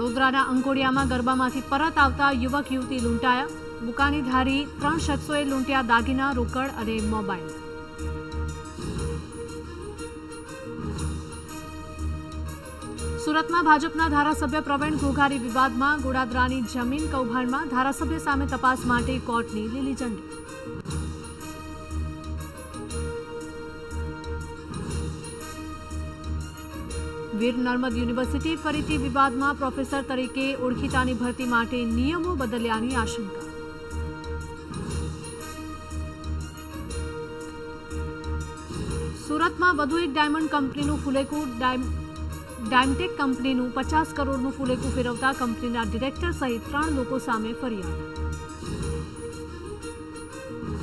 વડોદરાના અંકોડિયામાં ગરબામાંથી પરત આવતા યુવક યુવતી લૂંટાયા. બુકાની ધારી 3 શખ્સોએ લૂંટ્યા દાગીના, રોકડ અને મોબાઈલ. સુરતમાં ભાજપના ધારાસભ્ય પ્રવીણ ઘોઘારી વિવાદમાં. ગોડાદરાની જમીન કૌભાંડમાં ધારાસભ્ય સામે તપાસ માટે કોર્ટની લીલી ઝંડી. વીર નર્મદ યુનિવર્સિટી ફરીથી વિવાદમાં. પ્રોફેસર તરીકે ઓળખીતાની ભરતી માટે નિયમો બદલ્યાની આશંકા. સુરતમાં વધુ એક ડાયમંડ કંપનીનું ફુલેકું. ડાયમટેક કંપનીનું 50 કરોડનું ફુલેકું ફેરવતા કંપનીના ડિરેક્ટર સહિત 3 લોકો સામે ફરિયાદ.